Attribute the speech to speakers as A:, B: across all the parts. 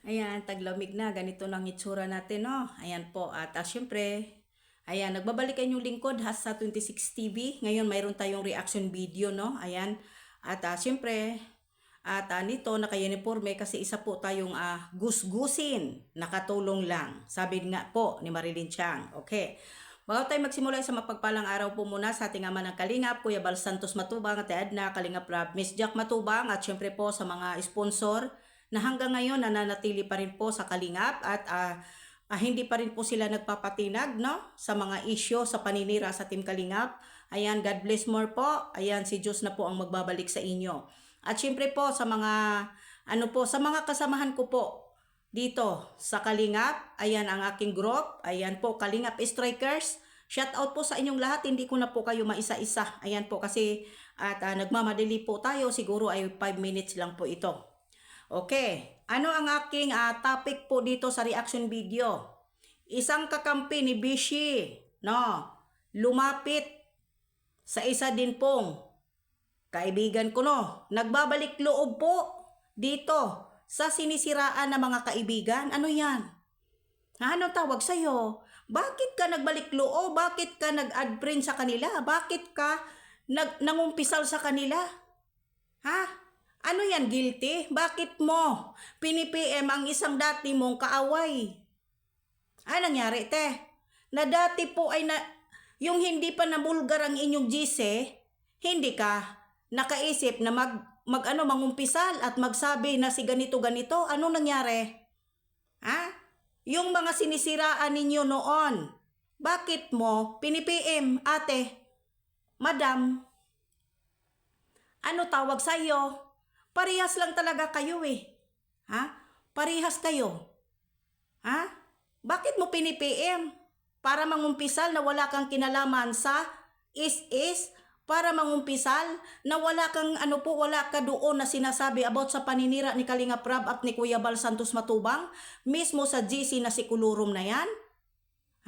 A: Ayan, taglamig na. Ganito lang itsura natin, no? Ayan po. At syempre, ayan, nagbabalik ang inyong lingkod ha, sa 26 TV. Ngayon, mayroon tayong reaction video, no? Ayan. At syempre, nito, naka-uniforme kasi isa po tayong gusgusin. Nakatulong lang. Sabi nga po ni Marilyn Chang. Okay. Bago tayo magsimula sa mapagpalang araw po muna sa ating ama ng Kalingap, Kuya Bal Santos Matubang at Edna Kalingap Rab, Miss Jack Matubang at syempre po sa mga sponsor na hanggang ngayon nananatili pa rin po sa Kalingap at hindi pa rin po sila nagpapatinag, no, sa mga isyo sa paninira sa Team Kalingap. Ayan, God bless more po. Ayan, si Diyos na po ang magbabalik sa inyo. At syempre po sa mga sa mga kasamahan ko po dito sa Kalingap, ayan ang aking group, ayan po Kalingap Strikers. Shout out po sa inyong lahat, hindi ko na po kayo maisa-isa. Ayan po kasi nagmamadali po tayo, siguro ay 5 minutes lang po ito. Okay, ano ang aking topic po dito sa reaction video? Isang kakampi ni Bishi, no, lumapit sa isa din pong kaibigan ko, no, nagbabalik loob po dito sa sinisiraan ng mga kaibigan. Ano yan? Anong tawag sa'yo? Bakit ka nagbalik loob? Bakit ka nag-add friend sa kanila? Bakit ka nangumpisal sa kanila? Ha? Ano yan, guilty? Bakit mo pinipm ang isang dati mong kaaway? Ano nangyari, te? Na dati po ay yung hindi pa nabulgar ang inyong GC, hindi ka nakaisip na mangumpisal at magsabi na si ganito-ganito. Ano nangyari? Ha? Yung mga sinisiraan ninyo noon, bakit mo pinipm, ate, madam? Ano tawag sa iyo? Parehas lang talaga kayo eh. Ha? Parehas kayo. Ha? Bakit mo pinipm? Para mangumpisal na wala kang kinalaman sa is para mangumpisal na wala kang wala ka doon na sinasabi about sa paninira ni Kalingap Rab at ni Kuya Bal Santos Matubang mismo sa GC na si Kulurum na yan.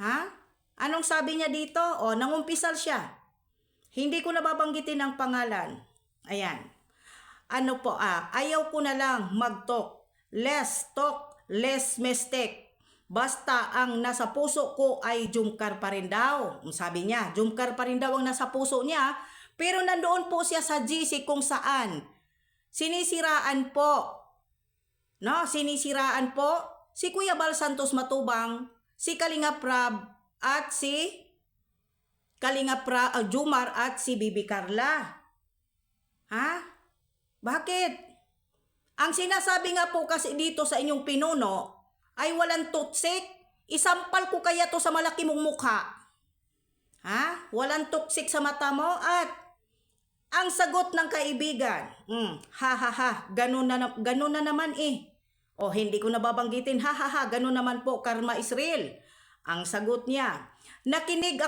A: Ha? Anong sabi niya dito? O, nangumpisal siya. Hindi ko nababanggitin ang pangalan. Ayan. Ano po, ayaw ko na lang mag-talk. Less talk, less mistake. Basta ang nasa puso ko ay Jumkar pa rin daw. Sabi niya, Jumkar pa rin daw ang nasa puso niya. Pero nandoon po siya sa GC kung saan sinisiraan po. No, sinisiraan po si Kuya Bal Santos Matubang, si Kalingap Rab at si Jumar at si Bibi Carla. Ha? Bakit? Ang sinasabi nga po kasi dito sa inyong pinuno ay walang tutsik. Isampal ko kaya to sa malaki mong mukha. Ha? Walang tuksik sa mata mo at ang sagot ng kaibigan, ha ha ha, ganun na naman eh. O hindi ko nababanggitin, ha ha ha, ganun naman po, karma is real. Ang sagot niya, nakinig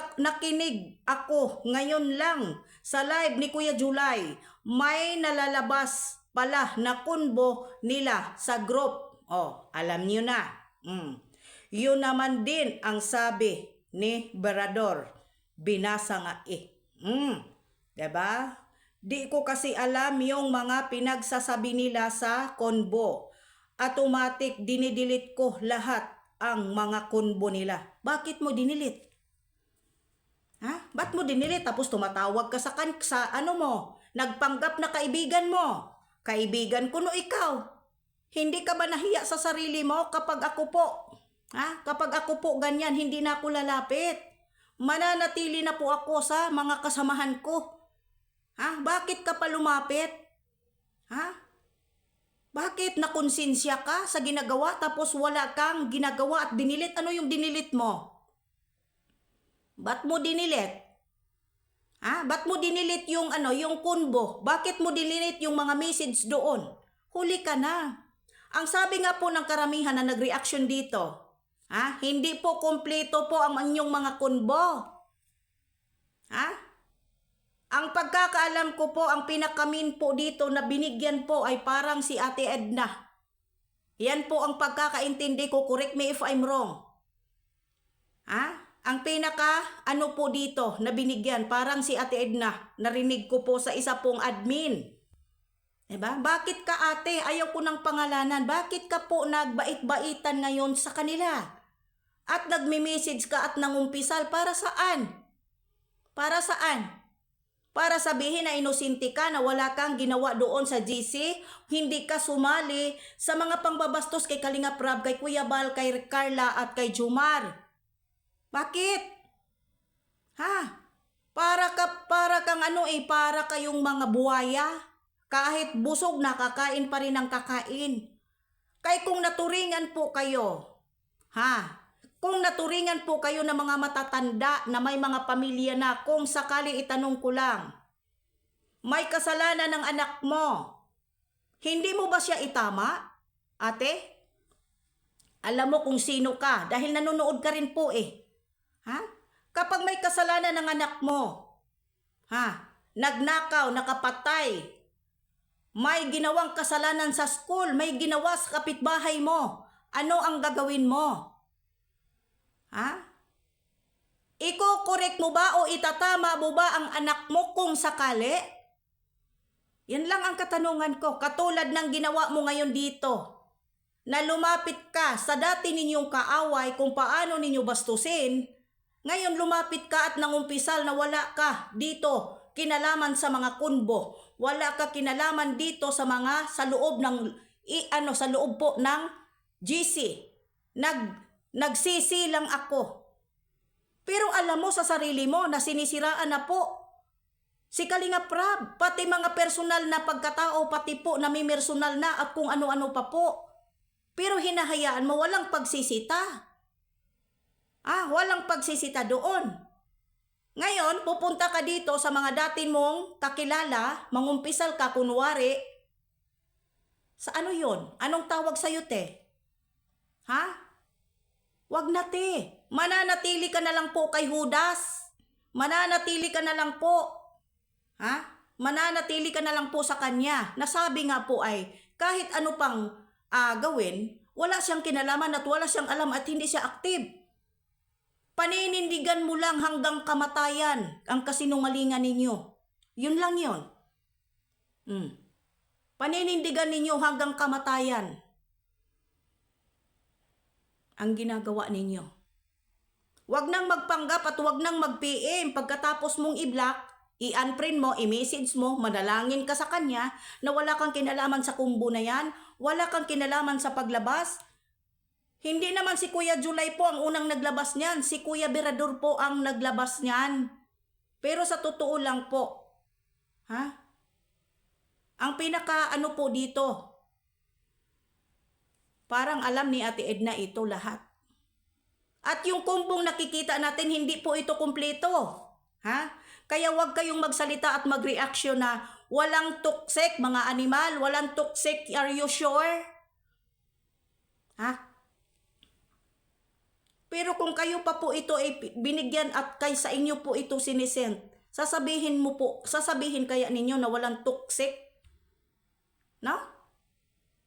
A: ako ngayon lang sa live ni Kuya July. May nalalabas pala na kunbo nila sa group. O, alam niyo na. Yun naman din ang sabi ni Berador. Binasa nga eh. Diba? Di ko kasi alam yung mga pinagsasabi nila sa konbo. Automatic dinidelete ko lahat ang mga konbo nila. Bakit mo dinidelete? Ha? Ba't mo dinidelete? Tapos tumatawag ka sa ano mo? Nagpanggap na kaibigan mo. Kaibigan ko no ikaw. Hindi ka ba nahiya sa sarili mo kapag ako po? Ha? Kapag ako po ganyan, hindi na ako lalapit. Mananatili na po ako sa mga kasamahan ko. Ha? Bakit ka pa lumapit? Ha? Bakit nakonsensya ka sa ginagawa tapos wala kang ginagawa at dinilit? Ano yung dinilit mo? Ba't mo dinilit? Ha? Ba't mo dinilit yung yung kunbo? Bakit mo dinilit yung mga message doon? Huli ka na. Ang sabi nga po ng karamihan na nag-reaction dito, hindi po kompleto po ang inyong mga kunbo. Ha? Ang pagkakaalam ko po, ang pinakamin po dito na binigyan po ay parang si Ate Edna. Yan po ang pagkakaintindi ko. Correct me if I'm wrong. Ang pinaka po dito na binigyan, parang si Ate Edna. Narinig ko po sa isa pong admin. Diba? Bakit ka ate, ayaw ko ng pangalanan, bakit ka po nagbait-baitan ngayon sa kanila? At nagme-message ka at nangumpisal para saan? Para saan? Para sabihin na inosente ka, na wala kang ginawa doon sa GC, hindi ka sumali sa mga pangbabastos kay Kalinga Prab, kay Kuya Bal, kay Carla at kay Jumar. Bakit? Ha? Para kang para kayong mga buwaya. Kahit busog, nakakain pa rin ang kakain. Kaya kung naturingan po kayo, kung naturingan po kayo ng mga matatanda na may mga pamilya na, kung sakali itanong ko lang, may kasalanan ng anak mo, hindi mo ba siya itama, ate? Alam mo kung sino ka, dahil nanonood ka rin po Kapag may kasalanan ng anak mo, nagnakaw, nakapatay, may ginawang kasalanan sa school, may ginawa sa kapitbahay mo, ano ang gagawin mo? Iko-correct mo ba o itatama mo ba ang anak mo kung sakali? Yan lang ang katanungan ko. Katulad ng ginawa mo ngayon dito, na lumapit ka sa dati ninyong kaaway kung paano ninyo bastusin, ngayon lumapit ka at nangumpisal na wala ka dito kinalaman sa mga kunbo. Wala ka kinalaman dito sa loob ng sa loob po ng GC. Nagsisi lang ako. Pero alam mo sa sarili mo na sinisiraan na po si Kalinga Prab, pati mga personal na pagkatao, pati po na may personal na at kung ano-ano pa po. Pero hinahayaan mo, walang pagsisita. Walang pagsisita doon. Ngayon, pupunta ka dito sa mga dati mong kakilala, mangumpisal ka kunwari. Sa ano yon? Anong tawag sa'yo, te? Wag na, te. Mananatili ka na lang po kay Judas. Mananatili ka na lang po. Mananatili ka na lang po sa kanya. Nasabi nga po ay, kahit ano pang gawin, wala siyang kinalaman at wala siyang alam at hindi siya active. Paninindigan mo lang hanggang kamatayan ang kasinungalingan ninyo. Yun lang yun. Paninindigan ninyo hanggang kamatayan ang ginagawa ninyo. Huwag nang magpanggap at huwag nang mag-PM. Pagkatapos mong i-block, i-unfriend mo, i-message mo, manalangin ka sa kanya na wala kang kinalaman sa kumbo na yan, wala kang kinalaman sa paglabas. Hindi naman si Kuya July po ang unang naglabas niyan. Si Kuya Berador po ang naglabas niyan. Pero sa totoo lang po, ang pinaka po dito, parang alam ni Ate Edna ito lahat. At yung kumbong nakikita natin, hindi po ito kumpleto. Kaya wag kayong magsalita at mag-reaction na walang toxic, mga animal, walang toxic, are you sure? Pero kung kayo pa po ito ay binigyan at kay sa inyo po ito sinisend, sasabihin kaya ninyo na walang toxic? No?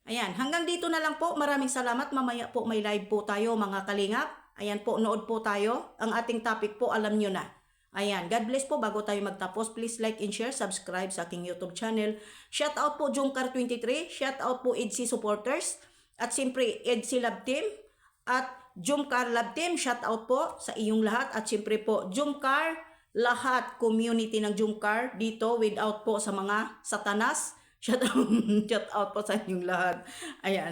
A: Ayan, hanggang dito na lang po. Maraming salamat. Mamaya po may live po tayo mga kalingap. Ayan po, nood po tayo. Ang ating topic po, alam nyo na. Ayan, God bless po. Bago tayo magtapos, please like and share, subscribe sa aking YouTube channel. Shout out po Jomcar23. Shout out po EDC supporters. At siyempre, EDC Love Team. At Jomcar Love Team, shout out po sa iyong lahat. At siyempre po, Jomcar, lahat community ng Jomcar dito without po sa mga satanas. Shout out po sa inyong lahat. Ayan.